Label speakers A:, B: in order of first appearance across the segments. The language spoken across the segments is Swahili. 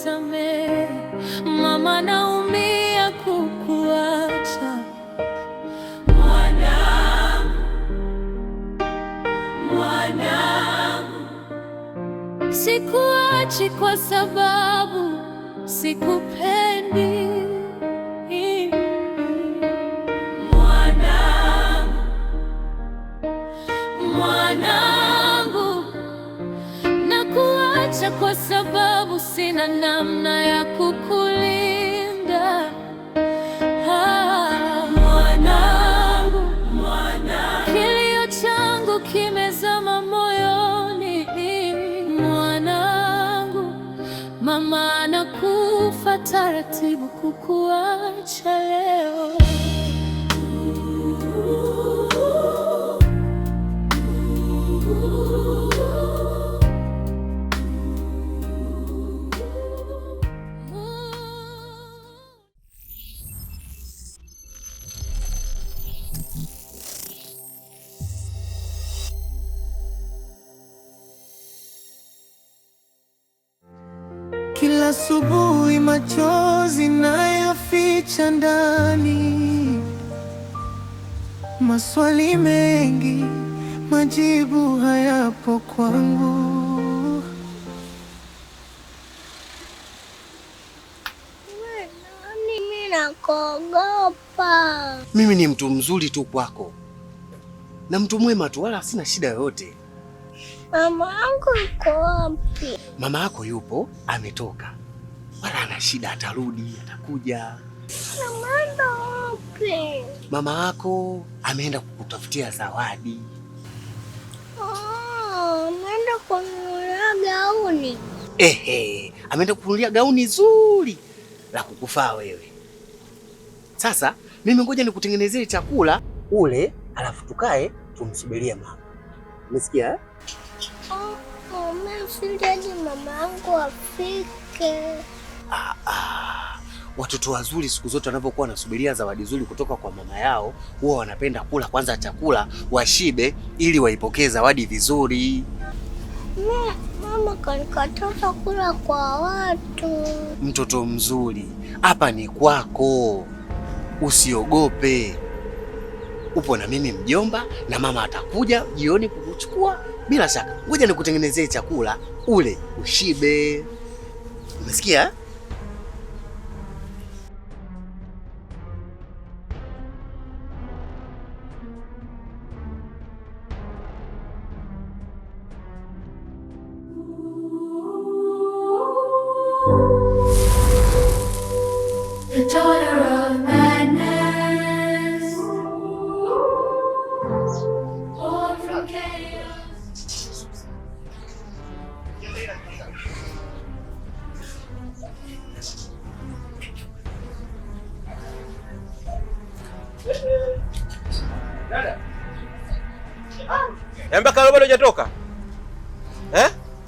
A: nisamehe, mama naumia kukuacha. Mwanangu, sikuachi kwa sababu sikupendi. Mwanangu, nakuacha kwa sababu sina namna ya kukulinda. Mwanangu, kilio changu kimezama moyoni. Mwanangu, mama anakufa taratibu kukuacha leo.
B: Kila asubuhi machozi nayaficha ndani, maswali mengi, majibu hayapo kwangu.
C: Mimi nakuogopa.
D: Mimi ni mtu mzuri tu kwako na mtu mwema tu, wala sina shida yoyote.
C: Mama yangu yuko wapi?
D: Mama yako yupo, ametoka, wala ana shida, atarudi, atakuja.
C: Ameenda wapi?
D: Mama yako ameenda kukutafutia zawadi.
C: Ameenda kununulia gauni.
D: Ameenda kununulia gauni zuri la kukufaa wewe. Sasa mimi ngoja nikutengenezee chakula ule, alafu tukae tumsubirie mama. Umesikia?
C: Mimi mama yangu afike.
D: Watoto wazuri siku zote wanapokuwa wanasubiria zawadi nzuri kutoka kwa mama yao, huwa wanapenda kula kwanza chakula washibe, ili waipokee zawadi vizuri.
C: Mama kanikataza kula kwa watu.
D: Mtoto mzuri, hapa ni kwako, usiogope. Upo na mimi mjomba, na mama atakuja jioni kukuchukua bila shaka. Ngoja nikutengenezee chakula ule ushibe. Umesikia?
E: Mpaka leo bado hujatoka?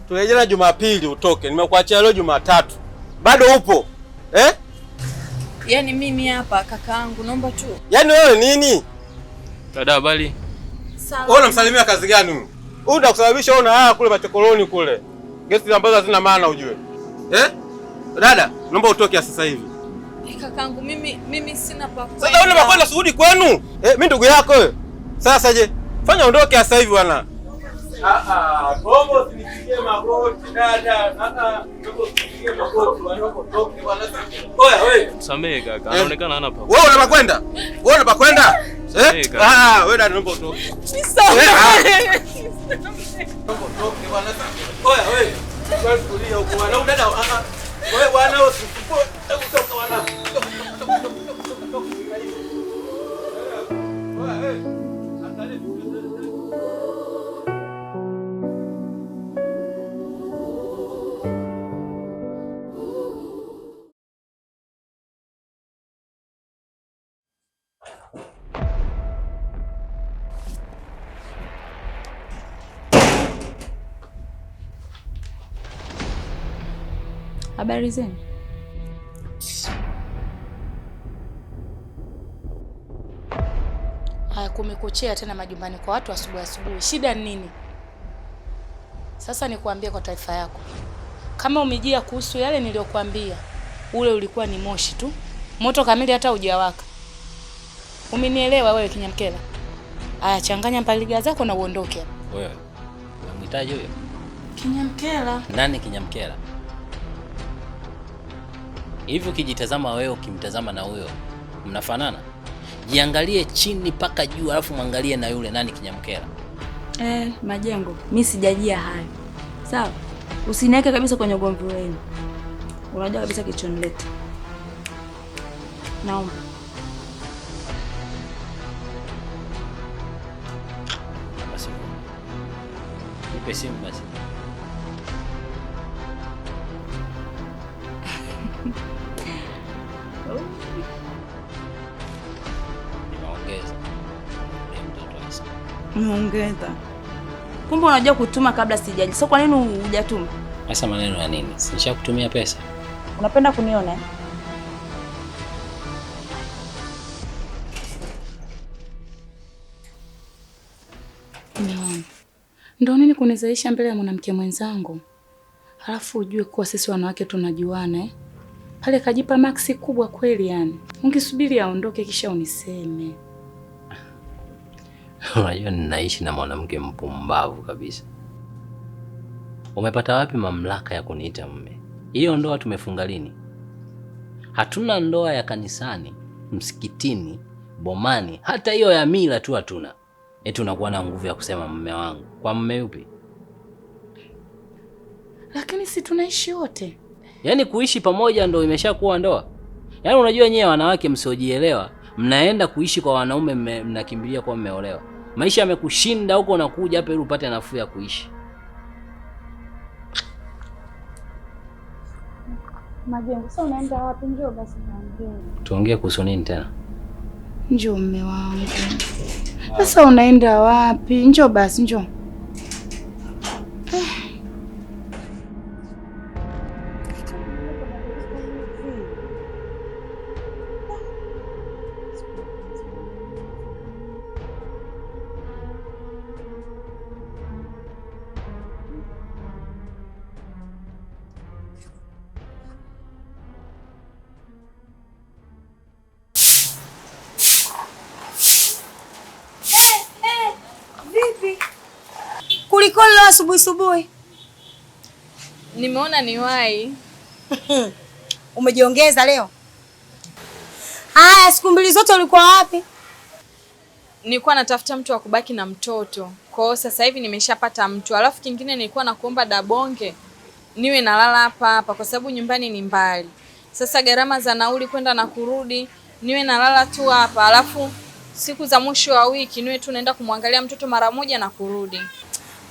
E: Tulejana Jumapili utoke. Nimekuachia leo Jumatatu. Bado upo?
F: Yaani mimi hapa kakaangu naomba tu.
E: Yaani wewe nini?
G: Dada habari?
F: Sawa.
E: Wewe unamsalimia kazi gani huyu? Huyu ndakusababisha una haya kule machokoloni kule. Gesti ambazo hazina maana ujue. Dada, naomba utoke sasa hivi.
F: Kakaangu mimi sina pa kwenda.
E: Sasa wewe unakwenda kurudi kwenu? Mimi ndugu yako wewe. Sasa je, fanya ondoke sasa hivi bwana. Bombo usinipigie magoti dada. Bombo usinipigie magoti wanapotoka bwana. Oya wewe.
G: Samehe kaka, anaonekana hana pa.
E: Wewe unapakwenda? Wewe unapakwenda? Wewe dada naomba utoke.
F: Nisamehe.
E: Naomba utoke bwana. Oya wewe. Wewe kulia huko bwana. Dada wewe bwana usifuko. Utoka bwana. Oya wewe.
F: Habari zenu? Haya, kumekuchea tena majumbani kwa watu asubuhi. Shida ni nini? Sasa nikuambie kwa taarifa yako, Kama umejia kuhusu yale niliyokuambia, ule ulikuwa ni moshi tu. Moto kamili hata hujawaka. Umenielewa wewe Kinyamkela? Aya, changanya mpaliga zako na uondoke hapa.
H: Wewe, unamhitaji huyo?
F: Kinyamkela.
H: Nani Kinyamkela? Hivi ukijitazama wewe ukimtazama na huyo, mnafanana? Jiangalie chini paka juu alafu mwangalie na yule nani Kinyamkela.
F: Majengo, mimi sijajia hayo. Sawa? Usiniweke kabisa kwenye ugomvi wenu. Unajua kabisa kichonileta. Naomba.
H: Basi. Nipe simu basi.
F: Muongeza. Kumbe unajua kutuma kabla sijaji. Sasa kwa nini hujatuma?
H: Sasa maneno ya nini? Nishakutumia pesa.
F: Unapenda kuniona? Ndio nini kunizaisha mbele ya mwanamke mwenzangu? Halafu ujue kuwa sisi wanawake tunajuana Pale kajipa maxi kubwa kweli yani. Ungesubiri aondoke kisha uniseme.
H: Unajua ninaishi na mwanamke mpumbavu kabisa. Umepata wapi mamlaka ya kuniita mume? Hiyo ndoa tumefunga lini? Hatuna ndoa ya kanisani, msikitini, bomani, hata hiyo ya mila tu hatuna. Eti unakuwa na nguvu ya kusema mume wangu. Kwa mume yupi?
F: Lakini si tunaishi wote.
H: Yaani kuishi pamoja ndo imeshakuwa ndoa? Yaani unajua nyewe wanawake msiojielewa, mnaenda kuishi kwa wanaume mnakimbilia kwa mmeolewa. Maisha yamekushinda huko unakuja hapa ili upate nafuu ya kuishi.
F: Majengo, sasa unaenda wapi? Njoo basi tuongee.
H: Tuongee kuhusu nini tena?
F: Njoo mume wangu. Sasa unaenda wapi? Njoo basi, njoo.
I: Kulikoni leo asubuhi?
F: Nimeona niwahi.
I: Umejiongeza leo? Haya, siku mbili zote ulikuwa wapi?
F: Nilikuwa natafuta mtu wa kubaki na mtoto. Kwa hiyo sasa hivi nimeshapata mtu. Alafu kingine nilikuwa nakuomba Dabonge niwe nalala hapa kwa sababu nyumbani ni mbali. Sasa gharama za nauli kwenda na kurudi niwe nalala tu hapa. Alafu siku za mwisho wa wiki niwe tu naenda kumwangalia mtoto mara moja na kurudi.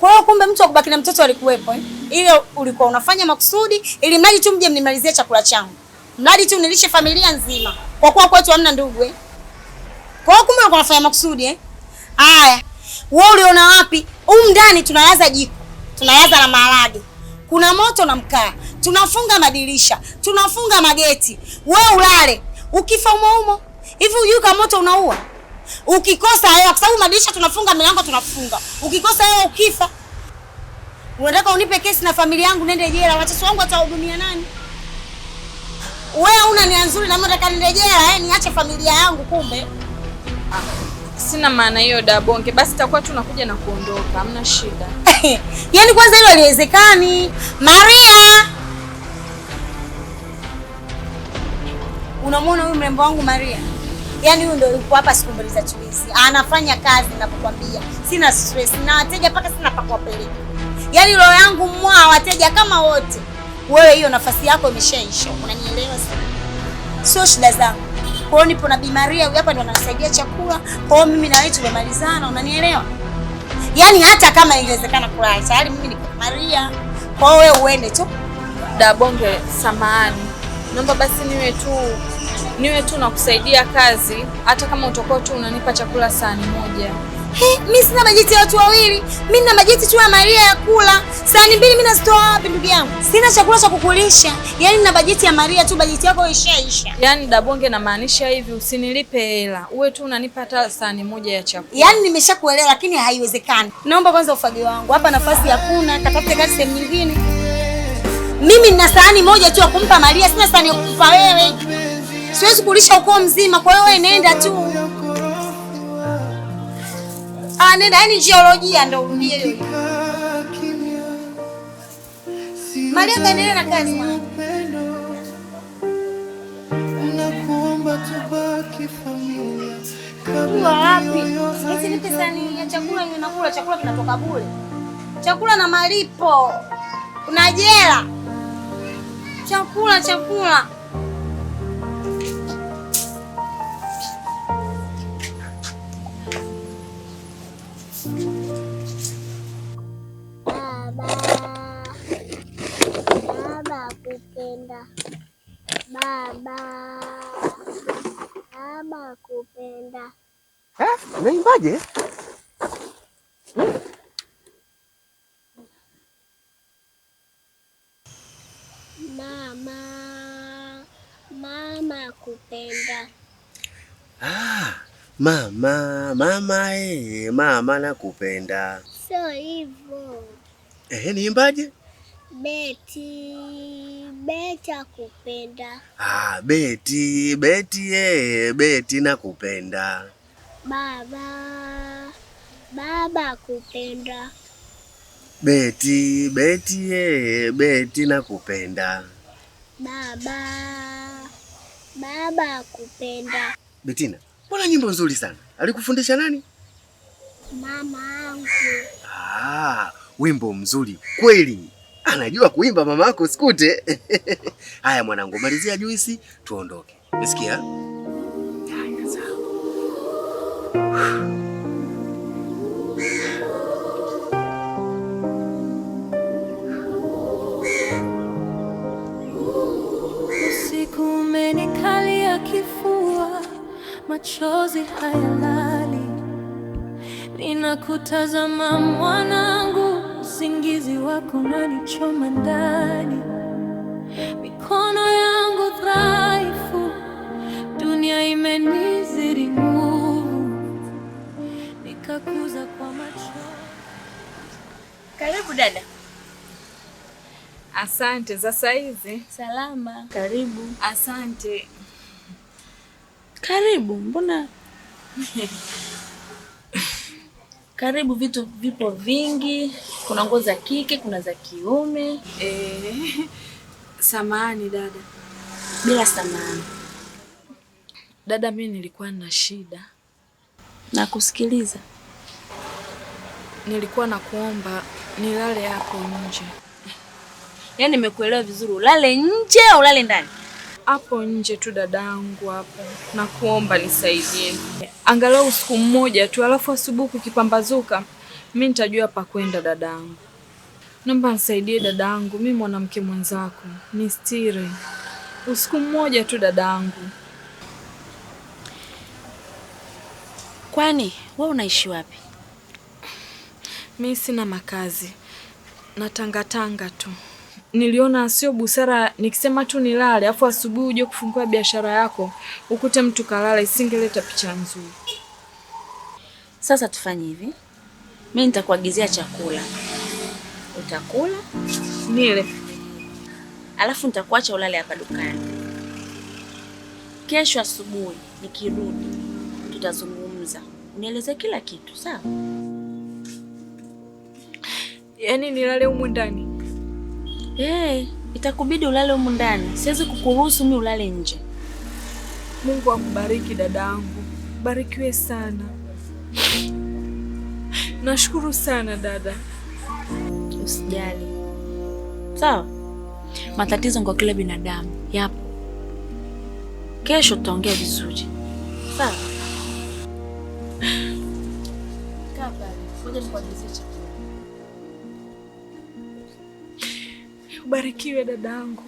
I: Kwa hiyo kumbe mtu wa kubaki na mtoto alikuwepo Ile ulikuwa unafanya makusudi ili mradi tu mje mnimalizie chakula changu. Mradi tu nilishe familia nzima. Kwa kuwa kwetu hamna ndugu Kwa hiyo kumbe ulikuwa unafanya makusudi Haya. Wewe uliona wapi? Ndani tunayaza jiko. Tunayaza na maharage. Kuna moto na mkaa. Tunafunga madirisha. Tunafunga mageti. Wewe ulale. Ukifa umo. Hivi hujui kama moto unaua? Ukikosa hewa kwa sababu madirisha tunafunga, milango tunafunga. Ukikosa hewa ukifa. Unataka unipe kesi na familia yangu nende jela, watoto wangu watahudumia nani? Wewe una nia nzuri na mimi nataka nende jela, niache familia yangu kumbe.
F: Sina maana hiyo Dabonge, basi takuwa tunakuja na kuondoka, hamna shida.
I: Yaani kwanza hilo haliwezekani. Maria! Unamwona huyu mrembo wangu Maria? Yaani huyu ndio yuko hapa siku mbili za hizi. Anafanya kazi ninapokuambia. Sina stress na wateja mpaka sina pa kuwapeleka. Yaani roho yangu mwa wateja kama wote. Wewe hiyo nafasi yako imeshaisha. Unanielewa sasa? Sio shida zangu. Kwa hiyo nipo na Bi Maria huyu hapa ndo ananisaidia chakula. Kwa hiyo mimi na wewe tumemalizana, unanielewa? Yaani hata kama ingewezekana kulala, tayari mimi niko na Maria. Kwa hiyo wewe uende tu.
F: Dabonge, samahani. Naomba basi niwe tu nakusaidia kazi, hata kama utakuwa tu unanipa chakula sahani moja.
I: Mimi sina bajeti ya watu wawili. Mimi nina bajeti tu ya Maria ya kula. Sahani mbili mimi nazitoa wapi ndugu yangu? Sina chakula cha kukulisha. Yaani nina bajeti ya Maria tu, bajeti yako ishaisha.
F: Yaani Dabonge, namaanisha hivi, usinilipe hela. Uwe tu unanipa hata sahani moja ya chakula.
I: Yaani nimeshakuelewa lakini haiwezekani. Naomba kwanza ufagio wangu. Hapa nafasi hakuna, katafute kazi sehemu nyingine. Mimi nina sahani moja tu ya kumpa Maria, sina sahani ya kukupa wewe. Siwezi kulisha ukoo mzima, kwa hiyo wewe nenda tu. Nenda, yani jiolojia ndio urudie hiyo. Maria kaendelea na kazi mwanangu.
B: Nakuomba tubaki familia.
I: Wapi? Hizi ni pesa ya chakula ninakula, chakula kinatoka bure. Chakula na malipo. Kuna jela. Chakula.
C: Baba kupenda. Baba kupenda.
D: Unaimbaje?
C: Mama kupenda.
D: Mama nakupenda.
C: Sio hivyo.
D: Niimbaje?
C: Beti akupenda.
D: Beti nakupenda.
C: Baba kupenda.
D: Beti nakupenda.
C: Baba kupenda.
D: Betina, mbona nyimbo nzuri sana? Alikufundisha nani?
C: Mama yangu.
D: Wimbo mzuri kweli. Anajua kuimba mama yako Sikute. Haya mwanangu, malizia juisi tuondoke. Umesikia? Haya sawa.
A: Usiku umenikalia kifua, machozi hayalali. Ninakutazama mwanangu, usingizi wako unanichoma ndani. Mikono yangu dhaifu, dunia imenizidi nguvu. Nikakuza kwa machozi.
I: Karibu dada.
F: Asante. Za saizi?
I: Salama.
F: Karibu. Asante.
I: Karibu. Mbona? Karibu, vitu vipo vingi. Kuna nguo za kike, kuna za kiume.
F: Samahani dada.
I: Bila samahani.
F: Dada, mimi nilikuwa na shida.
I: Na kusikiliza.
F: Nilikuwa nakuomba nilale hapo nje.
I: Yaani nimekuelewa vizuri, ulale nje au ulale ndani?
F: Hapo nje tu dadangu hapo. Nakuomba nisaidie. Angalau usiku mmoja tu, alafu asubuhi kukipambazuka mimi nitajua pa kwenda dadangu. Naomba nisaidie dadangu, mimi mwanamke mwenzako. Nistiri. Usiku mmoja tu dadangu.
I: Kwani wewe unaishi wapi?
F: Mimi sina makazi. Natangatanga tu. Niliona sio busara nikisema tu nilale afu asubuhi uje kufungua biashara yako ukute mtu kalala, isingeleta picha nzuri.
I: Sasa tufanye hivi. Mimi nitakuagizia chakula. Utakula,
F: nile.
I: Alafu nitakuacha ulale hapa dukani. Kesho asubuhi nikirudi tutazungumza. Unieleze kila kitu, sawa?
F: Yaani nilale humu ndani?
I: Itakubidi ulale humu ndani. Siwezi kukuruhusu mimi ulale nje.
F: Mungu akubariki dadangu. Barikiwe sana. Nashukuru sana dada.
I: Usijali. Sawa? Matatizo kwa kila binadamu yapo. Kesho tutaongea vizuri. Sawa? Kaa pale. Ngoja nikuagizie chakula.
F: Ubarikiwe dadangu.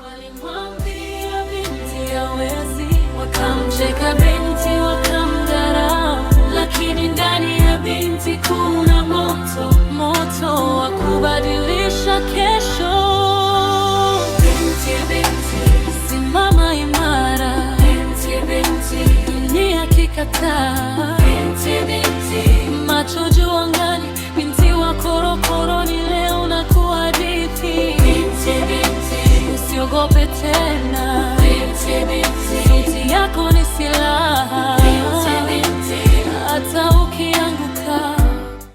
A: Walimwambia binti hawezi, wakamcheka binti wakamdharau, lakini ndani ya binti kuna moto wa kubadilisha kesho. Binti, simama imara. Binti, umekataa. Binti, macho juu angani, binti wa korokoroni, leo nakuhadithi. Binti, usiogope tena. Binti.